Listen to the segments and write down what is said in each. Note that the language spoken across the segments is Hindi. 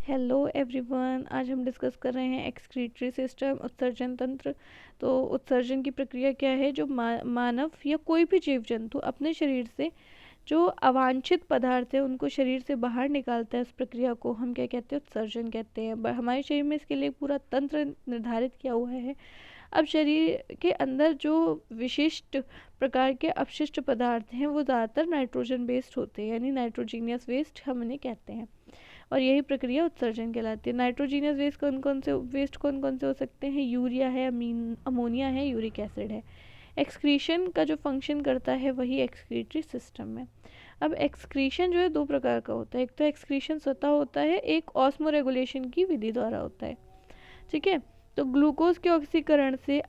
हेलो एवरीवन, आज हम डिस्कस कर रहे हैं एक्सक्रीटरी सिस्टम, उत्सर्जन तंत्र। तो उत्सर्जन की प्रक्रिया क्या है? जो मानव या कोई भी जीव जंतु अपने शरीर से जो अवांछित पदार्थ है उनको शरीर से बाहर निकालता है, उस प्रक्रिया को हम क्या कहते हैं? उत्सर्जन कहते हैं। हमारे शरीर में इसके लिए पूरा तंत्र निर्धारित किया हुआ है। अब शरीर के अंदर जो विशिष्ट प्रकार के अपशिष्ट पदार्थ हैं वो ज़्यादातर नाइट्रोजन बेस्ड होते हैं, यानी नाइट्रोजीनियस वेस्ट हम इन्हें कहते हैं। और यही प्रक्रिया उत्सर्जन कहलाती है। नाइट्रोजीनियस वेस्ट कौन कौन से हो सकते हैं? यूरिया है, अमोनिया है, यूरिक एसिड है। एक्सक्रीशन का जो फंक्शन करता है वही एक्सक्रीटरी सिस्टम में। अब एक्सक्रीशन जो है दो प्रकार का होता है। एक तो एक्सक्रीशन स्वतः होता है, एक ऑस्मो रेगुलेशन की विधि द्वारा होता है। ठीक है। तो ग्लूकोज के ऑक्सीकरण से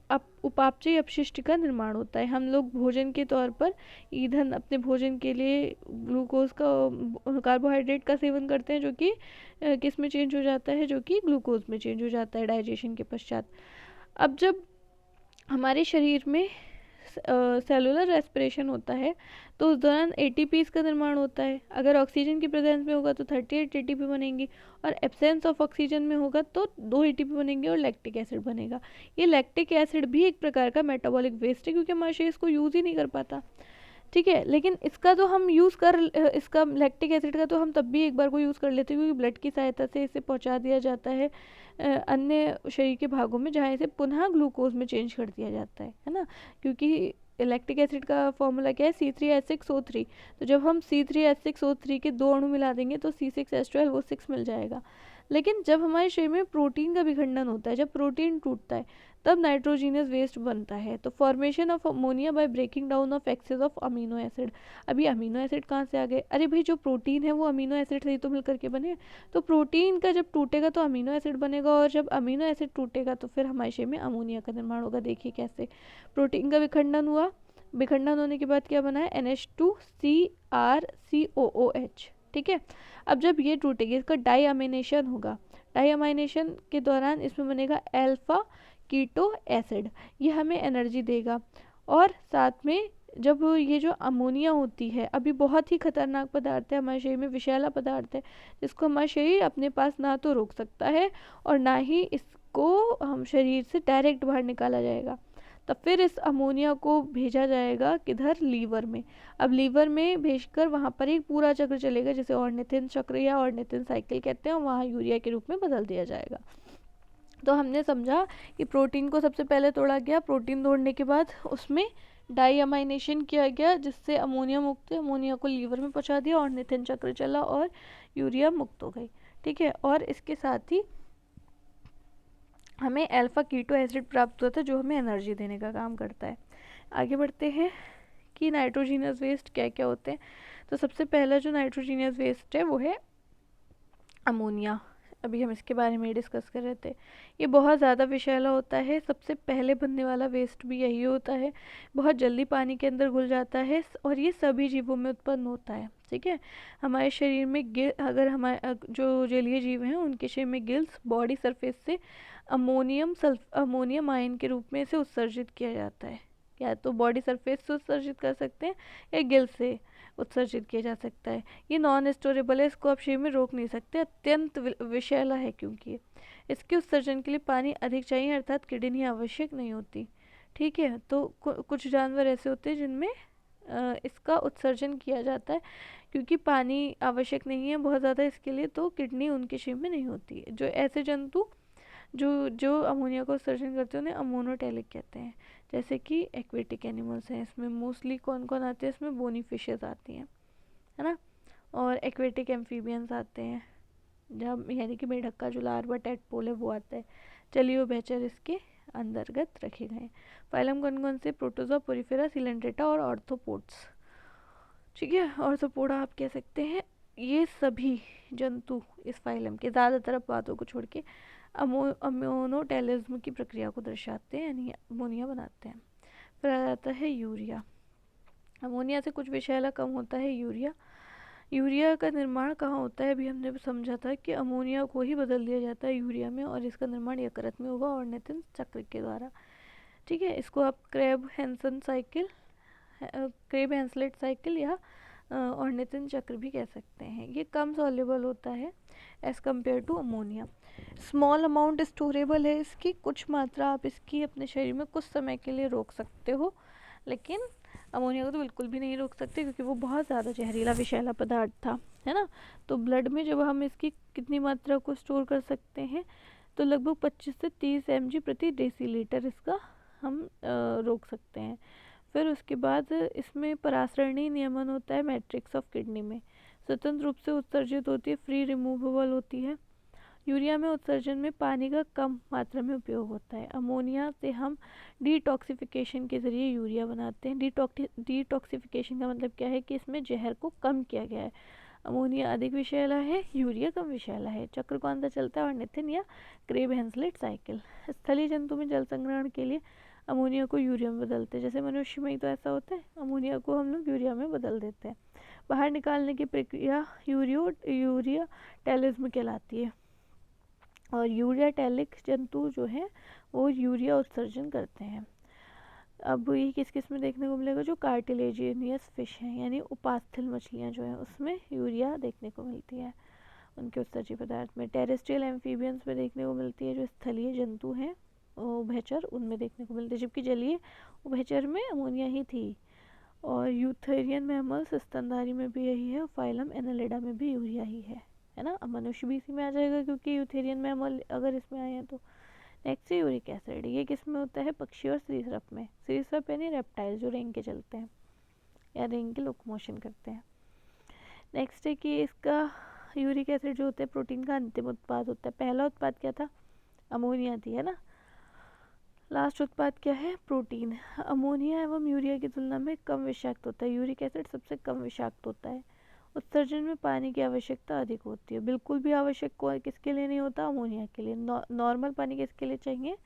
उपापचयी अपशिष्ट का निर्माण होता है। हम लोग भोजन के तौर पर ईंधन अपने भोजन के लिए ग्लूकोज का, कार्बोहाइड्रेट का सेवन करते हैं, जो कि किस में चेंज हो जाता है? जो कि ग्लूकोज में चेंज हो जाता है डाइजेशन के पश्चात। अब जब हमारे शरीर में सेलुलर रेस्पिरेशन होता है तो उस दौरान एटीपी का निर्माण होता है। अगर ऑक्सीजन की प्रेजेंस में होगा तो 38 एटीपी बनेंगी, और एब्सेंस ऑफ ऑक्सीजन में होगा तो 2 एटीपी बनेंगे और लैक्टिक एसिड बनेगा। ये लैक्टिक एसिड भी एक प्रकार का मेटाबॉलिक वेस्ट है, क्योंकि हमारा शरीर इसको यूज़ ही नहीं कर पाता। ठीक है, लेकिन इसका तो हम इसका लैक्टिक एसिड का तो हम तब भी एक बार को यूज़ कर लेते हैं, क्योंकि ब्लड की सहायता से इसे पहुंचा दिया जाता है अन्य शरीर के भागों में, जहाँ इसे पुनः ग्लूकोज में चेंज कर दिया जाता है ना। क्योंकि लैक्टिक एसिड का फॉर्मूला क्या है? C3H6O3। तो जब हम C3H6O3 के 2 अणु मिला देंगे तो C6H12O6 मिल जाएगा। लेकिन जब हमारे शरीर में प्रोटीन का विखंडन होता है, जब प्रोटीन टूटता है, तब नाइट्रोजीनियस वेस्ट बनता है। तो formation of ammonia by breaking down of excess of amino acid. अभी अमीनो एसिड कहाँ से आ गए? अरे भाई, जो प्रोटीन है वो अमीनो एसिड से ही तो मिलकर के बने। तो प्रोटीन का जब टूटेगा तो अमीनो एसिड बनेगा, और जब अमीनो एसिड टूटेगा तो फिर हमारे शरीर में अमोनिया का निर्माण होगा। देखिए कैसे प्रोटीन का विखंडन हुआ। विखंडन होने के बाद क्या बना है? NH2CrCOOH। ठीक है। अब जब ये टूटेगी, इसका डाईअमाइनेशन होगा। डाईअमाइनेशन के दौरान इसमें बनेगा अल्फा कीटो एसिड। ये हमें एनर्जी देगा। और साथ में जब ये जो अमोनिया होती है, अभी बहुत ही खतरनाक पदार्थ है हमारे शरीर में, विषैला पदार्थ है, जिसको हमारा शरीर अपने पास ना तो रोक सकता है और ना ही इसको हम शरीर से डायरेक्ट बाहर निकाला जाएगा। तब फिर इस अमोनिया को भेजा जाएगा किधर? लीवर में। अब लीवर में भेजकर वहाँ पर एक पूरा चक्र चलेगा, जिसे ऑर्निथिन चक्र या ऑर्निथिन साइकिल कहते हैं, और वहाँ यूरिया के रूप में बदल दिया जाएगा। तो हमने समझा कि प्रोटीन को सबसे पहले तोड़ा गया। प्रोटीन तोड़ने के बाद उसमें डाईअमाइनेशन किया गया, जिससे अमोनिया मुक्त, अमोनिया को लीवर में पहुंचा दिया, ऑर्निथिन चक्र चला और यूरिया मुक्त हो गई। ठीक है। और इसके साथ ही हमें अल्फा कीटो एसिड प्राप्त होता है, जो हमें एनर्जी देने का काम करता है। आगे बढ़ते हैं कि नाइट्रोजीनियस वेस्ट क्या क्या होते हैं। तो सबसे पहला जो नाइट्रोजीनियस वेस्ट है वो है अमोनिया। अभी हम इसके बारे में डिस्कस कर रहे थे। ये बहुत ज़्यादा विषैला होता है। सबसे पहले बनने वाला वेस्ट भी यही होता है। बहुत जल्दी पानी के अंदर घुल जाता है और ये सभी जीवों में उत्पन्न होता है। ठीक है। हमारे शरीर में अगर हमारे जो जलीय जीव हैं उनके शरीर में गिल्स बॉडी सरफेस से अमोनियम आयन के रूप में इसे उत्सर्जित किया जाता है। या तो बॉडी सरफेस से उत्सर्जित कर सकते हैं या गिल से उत्सर्जित किया जा सकता है। ये नॉन स्टोरेबल है, इसको आप शरीर में रोक नहीं सकते, अत्यंत विषैला है। क्योंकि इसके उत्सर्जन के लिए पानी अधिक चाहिए, अर्थात किडनी आवश्यक नहीं होती। ठीक है। तो कुछ जानवर ऐसे होते हैं जिनमें इसका उत्सर्जन किया जाता है, क्योंकि पानी आवश्यक नहीं है बहुत ज़्यादा इसके लिए, तो किडनी उनके शरीर में नहीं होती है। जो ऐसे जंतु जो जो अमोनिया का उत्सर्जन करते हैं उन्हें अमोनोटेलिक कहते हैं। जैसे कि एक्वेटिक एनिमल्स हैं, इसमें मोस्टली कौन कौन आते हैं? इसमें बोनी फिशेज आती हैं, है ना। और एक्वेटिक एम्फीबियंस आते हैं, जब यानी कि मेढक का जो लार्वा टेडपोल है वो आता है। चलिए वो बेचर इसके अंतर्गत रखे गए हैं। फाइलम कौन कौन से? प्रोटोजोआ, पोरिफेरा, सिलेंड्रेटा और ऑर्थोपोड्स। ठीक है। ऑर्थोपोडा आप कह सकते हैं। ये सभी जंतु इस फाइलम के, ज़्यादातर अपवादों को छोड़ के, अमोनोटेलिज्म की प्रक्रिया को दर्शाते हैं, यानी अमोनिया बनाते हैं। फिर आ जाता है यूरिया। अमोनिया से कुछ विषैला कम होता है यूरिया। यूरिया का निर्माण कहाँ होता है? अभी हमने समझा था कि अमोनिया को ही बदल दिया जाता है यूरिया में, और इसका निर्माण यकृत में होगा ऑर्निथिन चक्र के द्वारा। ठीक है। इसको आप क्रेब हेंसलेट साइकिल या ऑर्निथिन चक्र भी कह सकते हैं। ये कम सॉल्युबल होता है as compare to ammonia. Small amount storable है इसकी, कुछ मात्रा आप इसकी अपने शरीर में कुछ समय के लिए रोक सकते हो, लेकिन अमोनिया को तो बिल्कुल भी नहीं रोक सकते क्योंकि वो बहुत ज़्यादा जहरीला विषैला पदार्थ था, है ना। तो ब्लड में जब हम इसकी कितनी मात्रा को स्टोर कर सकते हैं, तो लगभग 25 से 30 mg प्रति डेसीलीटर इसका हम रोक सकते हैं। फिर उसके बाद इसमें परासरणीय नियमन होता है मैट्रिक्स ऑफ किडनी में, स्वतंत्र रूप से उत्सर्जित होती है, फ्री रिमूवेबल होती है। यूरिया में उत्सर्जन में पानी का कम मात्रा में उपयोग होता है। अमोनिया से हम डिटॉक्सिफिकेशन के ज़रिए यूरिया बनाते हैं। डिटॉक्सिफिकेशन का मतलब क्या है कि इसमें जहर को कम किया गया है। अमोनिया अधिक विषैला है, यूरिया कम विषैला है। चक्र कौन सा चलता है, ऑर्निथिन या क्रेब हेंसलेट साइकिल। स्थलीय जंतु में जल संग्रहण के लिए अमोनिया को यूरिया में बदलते हैं, जैसे मनुष्य में ही तो ऐसा होता है, अमोनिया को हम लोग यूरिया में बदल देते हैं। बाहर निकालने की प्रक्रिया यूरिया टैलिज्म कहलाती है। और यूरिया टैलिक जंतु जो है वो यूरिया उत्सर्जन करते हैं। अब ये किस किस में देखने को मिलेगा, जो कार्टिलेजिनियस फिश हैं यानी उपास्थल मछलियाँ जो हैं उसमें यूरिया देखने को मिलती है उनके उत्सर्जी पदार्थ में। टेरेस्ट्रियल एम्फीबियंस में देखने को मिलती है, जो स्थलीय जंतु हैं उभयचर, उनमें देखने को मिलती है, जबकि जलीय उभयचर में अमोनिया ही थी। और यूथेरियन मैमल्स स्तनधारी में भी यही है, और फाइलम एनालिडा में भी यूरिया ही है ना। अब मनुष्य भी इसी में आ जाएगा क्योंकि यूथेरियन मैमल अगर इसमें आए हैं तो। नेक्स्ट है यूरिक एसिड, ये किस में होता है, पक्षी और सरीसृप में। सरीसृप यानी रेप्टाइल जो रेंग के चलते हैं या रेंग के लोकोमोशन करते हैं। नेक्स्ट है कि इसका यूरिक एसिड जो होता है प्रोटीन का अंतिम उत्पाद होता है। पहला उत्पाद क्या था, अमोनिया थी, है ना। लास्ट उत्पाद क्या है, प्रोटीन। अमोनिया एवं यूरिया की तुलना में कम विषाक्त होता है, यूरिक एसिड सबसे कम विषाक्त होता है। उत्सर्जन में पानी की आवश्यकता अधिक होती है, बिल्कुल भी आवश्यक किसके लिए नहीं होता, अमोनिया के लिए। नॉर्मल पानी किसके लिए चाहिए,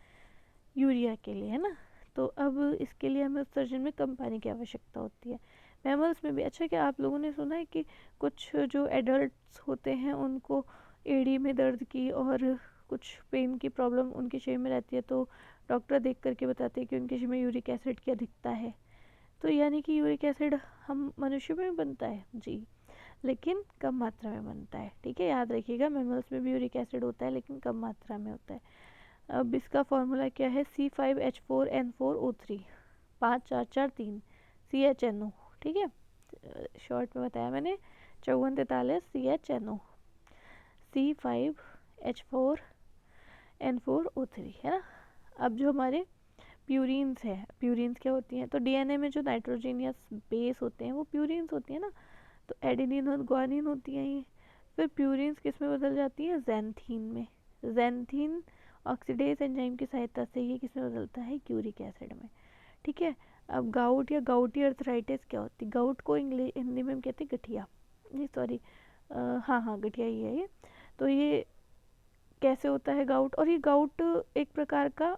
यूरिया के लिए, है ना। तो अब इसके लिए हमें उत्सर्जन में कम पानी की आवश्यकता होती है। मैमल्स में भी, अच्छा क्या आप लोगों ने सुना है कि कुछ जो एडल्ट्स होते हैं उनको एड़ी में दर्द की और कुछ पेन की प्रॉब्लम उनके शरीर में रहती है, तो डॉक्टर देख करके बताते हैं कि उनके शरीर में यूरिक एसिड की अधिकता है। तो यानी कि यूरिक एसिड हम मनुष्य में भी बनता है जी, लेकिन कम मात्रा में बनता है, ठीक है, याद रखिएगा। मैमल्स में भी यूरिक एसिड होता है लेकिन कम मात्रा में होता है। अब इसका फॉर्मूला क्या है, C5H4N4O3 5 4 4 3 CHNO, ठीक है, शॉर्ट में बताया मैंने 5443 CHNO C5H4N4O3, है ना। अब जो हमारे प्यूरिन्स है, प्यूरिन्स क्या होती हैं, तो डीएनए में जो नाइट्रोजनियस बेस होते हैं वो प्यूरिन्स होती है ना। तो एडेनिन और ग्वानिन होती हैं ये। फिर प्यूरिन्स किस में बदल जाती हैं, ज़ैंथीन में। ज़ैंथीन ऑक्सीडेज एंजाइम की सहायता से ये किस में बदलता है, यूरिक एसिड में, ठीक है। अब गाउट या गाउटी अर्थराइटिस क्या होती है, गाउट को हिंदी में हम कहते हैं गठिया, नहीं सॉरी, हाँ गठिया ही है ये। तो ये कैसे होता है गाउट, और ये गाउट एक प्रकार का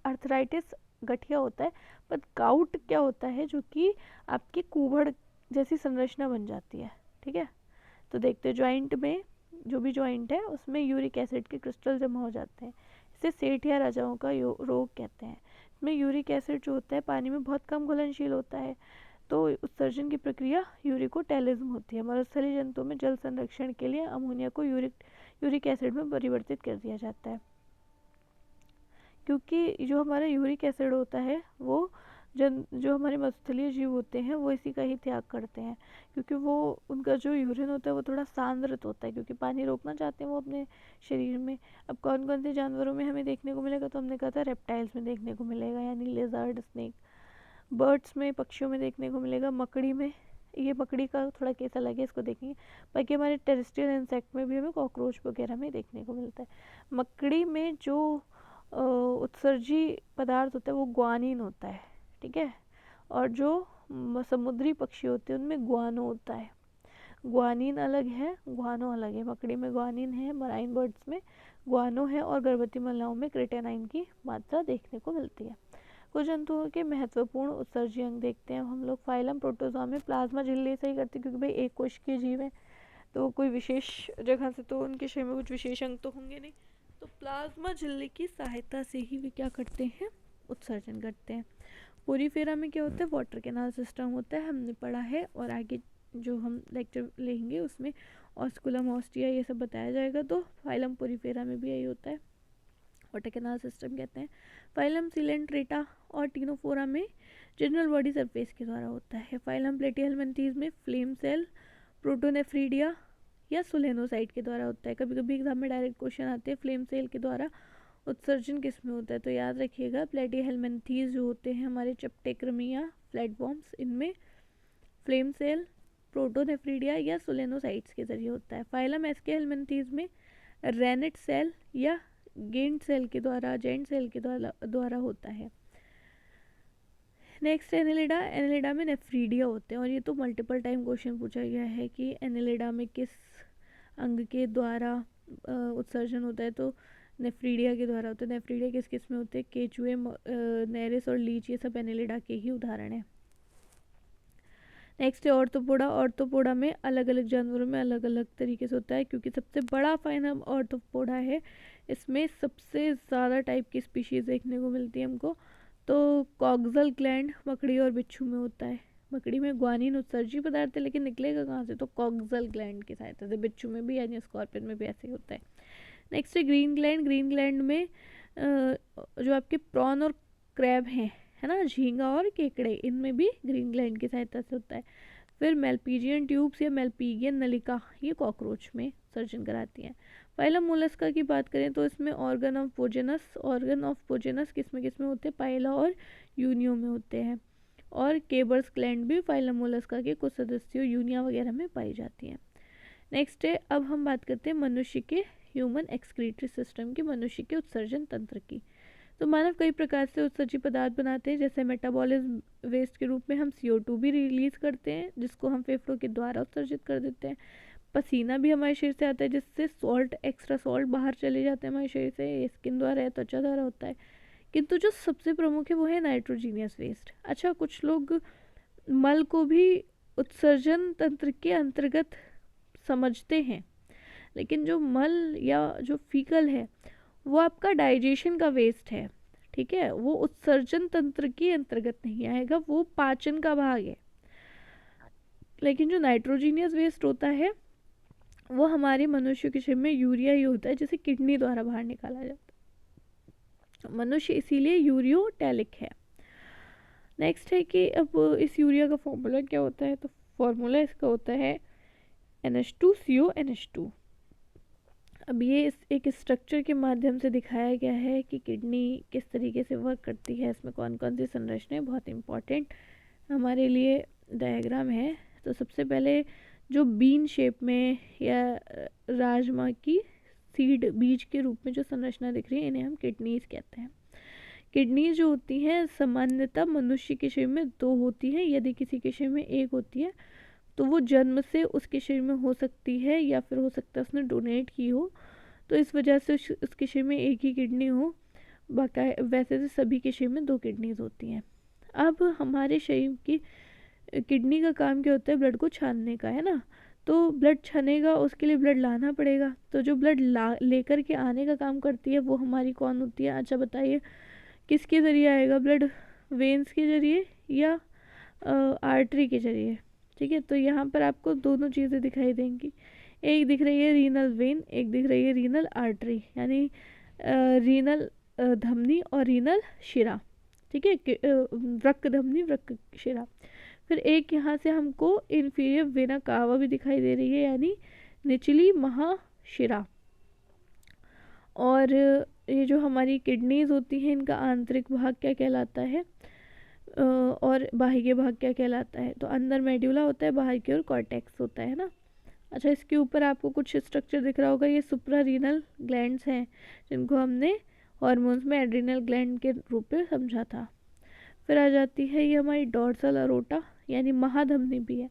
अर्थराइटिस गठिया होता है, पर गाउट क्या होता है जो कि आपकी कुबड़ जैसी संरचना बन जाती है, ठीक है। तो देखते हैं जॉइंट में, जो भी जॉइंट है उसमें यूरिक एसिड के क्रिस्टल जमा हो जाते हैं, इसे सेठ या राजाओं का रोग कहते हैं। इसमें यूरिक एसिड जो होता है पानी में बहुत कम घुलनशील होता है, तो उत्सर्जन की प्रक्रिया यूरिकोटैलिज्म होती है। मरुस्थलीय जंतुओं में जल संरक्षण के लिए अमोनिया को यूरिक एसिड में परिवर्तित कर दिया जाता है, क्योंकि जो हमारा यूरिक एसिड होता है वो जो हमारे मरुस्थलीय जीव होते हैं वो इसी का ही त्याग करते हैं, क्योंकि वो उनका जो यूरिन होता है वो थोड़ा सांद्रित होता है, क्योंकि पानी रोकना चाहते हैं वो अपने शरीर में। अब कौन कौन से जानवरों में हमें देखने को मिलेगा, तो हमने कहा था रेप्टाइल्स में देखने को मिलेगा, यानी लेजर्ड, स्नेक। बर्ड्स में, पक्षियों में देखने को मिलेगा, मकड़ी में, ये मकड़ी का थोड़ा केस अलग है, इसको देखेंगे। बाकी हमारे टेरेस्ट्रियल इंसेक्ट में भी हमें कॉकरोच वगैरह में देखने को मिलता है। मकड़ी में जो उत्सर्जी पदार्थ होता है वो ग्वानिन होता है, ठीक है। और जो समुद्री पक्षी होते हैं उनमें ग्वानो होता है। ग्वानिन अलग है, ग्वानो अलग है। मकड़ी में ग्वानिन है, मराइन बर्ड्स में ग्वानो है, और गर्भवती महिलाओं में क्रेटेनाइन की मात्रा देखने को मिलती है। कुछ जंतुओं के महत्वपूर्ण उत्सर्जी अंग देखते हैं हम लोग। फाइलम प्रोटोजोआ में प्लाज्मा झिल्ली से ही करते, क्योंकि भाई एक कोशिकीय जीव है तो कोई विशेष जगह से तो उनके शरीर में कुछ विशेष अंग तो होंगे नहीं, तो प्लाज्मा झिल्ली की सहायता से ही वे क्या करते हैं, उत्सर्जन करते हैं। पोरीफेरा में क्या होता है, वाटर कैनाल सिस्टम होता है, हमने पढ़ा है, और आगे जो हम लेक्चर लेंगे उसमें ऑस्कुलम, ऑस्टिया ये सब बताया जाएगा। तो फाइलम पोरीफेरा में भी यही होता है, वाटर कैनाल सिस्टम कहते हैं। फाइलम सिलेंट्रेटा और टीनोफोरा में जनरल बॉडी सरफेस के द्वारा होता है। फाइलम प्लेटीहेलमिन्थीज में फ्लेम सेल, प्रोटोनेफ्रीडिया या सोलेनोसाइट के द्वारा होता है। कभी कभी एग्जाम में डायरेक्ट क्वेश्चन आते हैं फ्लेम सेल के द्वारा उत्सर्जन किस में होता है, तो याद रखिएगा प्लेटीहेलमिन्थीज जो होते हैं हमारे चप्टेक्रमिया फ्लैटवॉर्म्स, इनमें फ्लेम सेल, प्रोटोनेफ्रीडिया या सोलेनोसाइट्स के जरिए होता है। फाइलम एस्केहेलमिन्थीज में रेनेट सेल या जेंट सेल के द्वारा होता है। नेक्स्ट एनेलिडा, एनेलिडा में नेफ्रीडिया होते हैं, और ये तो मल्टीपल टाइम क्वेश्चन पूछा गया है कि एनेलिडा में किस अंग के द्वारा उत्सर्जन होता है, तो नेफ्रीडिया के द्वारा होता है। नेफ्रीडिया किस किस में होते हैं, केचुए, नेरिस और लीच, ये सब एनेलिडा के ही उदाहरण है। नेक्स्ट है ऑर्थोपोडा। ऑर्थोपोडा में अलग अलग जानवरों में अलग अलग तरीके से होता है, क्योंकि सबसे बड़ा फाइलम ऑर्थोपोडा है, इसमें सबसे ज़्यादा टाइप की स्पीशीज़ देखने को मिलती है हमको। तो कॉक्सल ग्लैंड मकड़ी और बिच्छू में होता है। मकड़ी में ग्वानिन उत्सर्जी पदार्थ है, लेकिन निकलेगा कहाँ से, तो कॉक्सल ग्लैंड की सहायता से। बिच्छू में भी यानी स्कॉर्पियन में भी ऐसे ही होता है। नेक्स्ट है ग्रीन ग्लैंड। ग्रीन ग्लैंड में जो आपके प्रॉन और क्रैब हैं, है ना, झींगा और केकड़े, इनमें भी ग्रीन ग्लैंड की सहायता से होता है। फिर मेल्पीजियन ट्यूब्स या मेल्पीगियन नलिका, ये कॉकरोच में सर्जन कराती हैं। फाइलम मोलस्का की बात करें तो इसमें ऑर्गन ऑफ पोजेनस किस में होते हैं, पाइला और यूनियो में होते हैं। और केबर्स ग्लैंड भी फाइलम मोलस्का के कुछ सदस्यों यूनिया वगैरह में पाई जाती हैं। नेक्स्ट है, अब हम बात करते हैं मनुष्य के ह्यूमन एक्सक्रीटरी सिस्टम की, मनुष्य के उत्सर्जन तंत्र की। तो मानव कई प्रकार से उत्सर्जी पदार्थ बनाते हैं, जैसे मेटाबॉलिज्म वेस्ट के रूप में हम CO2 भी रिलीज करते हैं, जिसको हम फेफड़ों के द्वारा उत्सर्जित कर देते हैं। पसीना भी हमारे शरीर से आता है, जिससे सॉल्ट, एक्स्ट्रा सॉल्ट बाहर चले जाते हैं हमारे शरीर से, ये स्किन द्वारा या त्वचा द्वारा होता है। किंतु जो सबसे प्रमुख है वो है नाइट्रोजीनियस वेस्ट। अच्छा, कुछ लोग मल को भी उत्सर्जन तंत्र के अंतर्गत समझते हैं, लेकिन जो मल या जो फीकल है वो आपका डाइजेशन का वेस्ट है, ठीक है, वो उत्सर्जन तंत्र के अंतर्गत नहीं आएगा, वो पाचन का भाग है। लेकिन जो नाइट्रोजीनियस वेस्ट होता है वो हमारे मनुष्य के शरीर में यूरिया ही होता है, जिसे किडनी द्वारा बाहर निकाला जाता है। मनुष्य इसीलिए यूरियोटैलिक है। नेक्स्ट है कि अब इस यूरिया का फॉर्मूला क्या होता है, तो फॉर्मूला इसका होता है NH2CONH2। अब ये एक स्ट्रक्चर के माध्यम से दिखाया गया है कि किडनी किस तरीके से वर्क करती है, इसमें कौन कौन सी संरचनाएं, बहुत इंपॉर्टेंट हमारे लिए डायग्राम है। तो सबसे पहले जो बीन शेप में या राजमा की सीड, बीज के रूप में जो संरचना दिख रही है, इन्हें हम किडनीज कहते हैं। किडनीज जो होती हैं सामान्यतः मनुष्य के शरीर में 2 होती हैं, यदि किसी के शरीर में 1 होती है तो वो जन्म से उसके शरीर में हो सकती है, या फिर हो सकता है उसने डोनेट की हो, तो इस वजह से उसके शरीर में 1 ही किडनी हो। वैसे तो सभी के शरीर में 2 किडनीज होती हैं। अब हमारे शरीर की किडनी का काम क्या होता है, ब्लड को छानने का, है ना, तो ब्लड छनेगा, उसके लिए ब्लड लाना पड़ेगा, तो जो ब्लड लेकर के आने का काम करती है वो हमारी कौन होती है। अच्छा बताइए, किसके ज़रिए आएगा ब्लड, वेंस के ज़रिए या आर्टरी के ज़रिए, ठीक है। तो यहाँ पर आपको दोनों चीज़ें दिखाई देंगी, एक दिख रही है रीनल वेन, एक दिख रही है रीनल आर्टरी, यानी रीनल धमनी और रीनल शिरा, ठीक है, वृक्क धमनी, वृक्क शिरा। फिर एक यहाँ से हमको इन्फीरियर वेना कावा भी दिखाई दे रही है, यानी निचली महाशिरा। और ये जो हमारी किडनीज होती हैं, इनका आंतरिक भाग क्या कहलाता है और बाह्य भाग क्या कहलाता है, तो अंदर मेड्यूला होता है, बाहर की ओर कॉर्टेक्स होता है ना। अच्छा, इसके ऊपर आपको कुछ स्ट्रक्चर दिख रहा होगा, ये सुप्रारीनल ग्लैंड्स हैं, जिनको हमने हार्मोन्स में एड्रिनल ग्लैंड के रूप में समझा था। फिर आ जाती है ये हमारी डॉर्सल अरोटा, यानी महाधमनी भी है,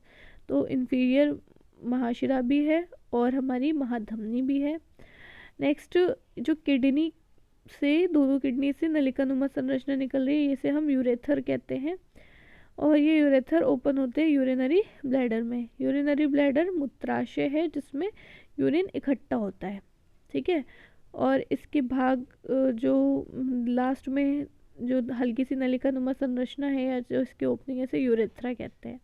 तो इन्फीरियर महाशिरा भी है और हमारी महाधमनी भी है। नेक्स्ट, जो किडनी से, दोनों किडनी से नलिकानुमा संरचना निकल रही है, इसे हम यूरेथर कहते हैं, और ये यूरेथर ओपन होते हैं यूरिनरी ब्लैडर में। यूरिनरी ब्लैडर मूत्राशय है जिसमें यूरिन इकट्ठा होता है, ठीक है, और इसके भाग जो लास्ट में जो हल्की सी नलिकानुमा संरचना है या जो इसकी ओपनिंग है, इसे यूरेथ्रा कहते हैं।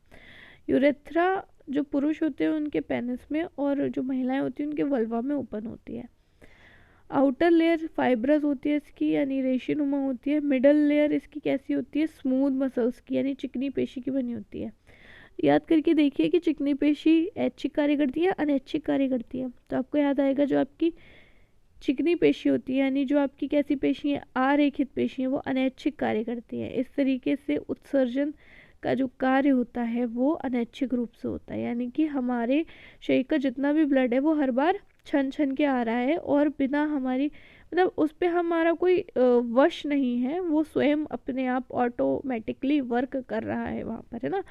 यूरेथ्रा जो पुरुष होते हैं उनके पेनिस में और जो महिलाएं होती हैं उनके वल्वा में ओपन होती है। आउटर लेयर फाइब्रस होती है इसकी, यानी रेशेनुमा होती है। मिडल लेयर इसकी कैसी होती है, स्मूथ मसल्स की, यानी चिकनी पेशी की बनी होती है। याद करके देखिए कि चिकनी पेशी ऐच्छिक कार्य करती है, अनैच्छिक कार्य करती है। तो आपको याद आएगा जो आपकी चिकनी पेशी होती है, यानी जो आपकी कैसी पेशी है, आरेखित पेशी है, वो अनैच्छिक कार्य करती है। इस तरीके से उत्सर्जन का जो कार्य होता है वो अनैच्छिक रूप से होता है, यानी कि हमारे शरीर का जितना भी ब्लड है वो हर बार छन छन के आ रहा है और बिना हमारी मतलब उस पर हमारा कोई वश नहीं है, वो स्वयं अपने आप ऑटोमेटिकली वर्क कर रहा है वहाँ पर, है ना।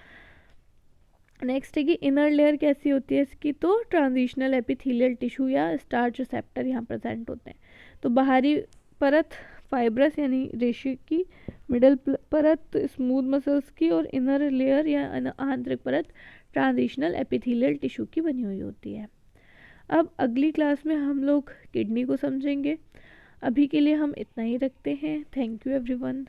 नेक्स्ट है कि इनर लेयर कैसी होती है इसकी, तो ट्रांजिशनल एपिथेलियल टिश्यू या स्टार्च रिसेप्टर यहाँ प्रेजेंट होते हैं। तो बाहरी परत फाइब्रस यानी रेशे की, मिडल परत स्मूथ मसल्स की, और इनर लेयर या आंतरिक परत ट्रांजिशनल एपिथेलियल टिश्यू की बनी हुई होती है। अब अगली क्लास में हम लोग किडनी को समझेंगे। अभी के लिए हम इतना ही रखते हैं। Thank you everyone.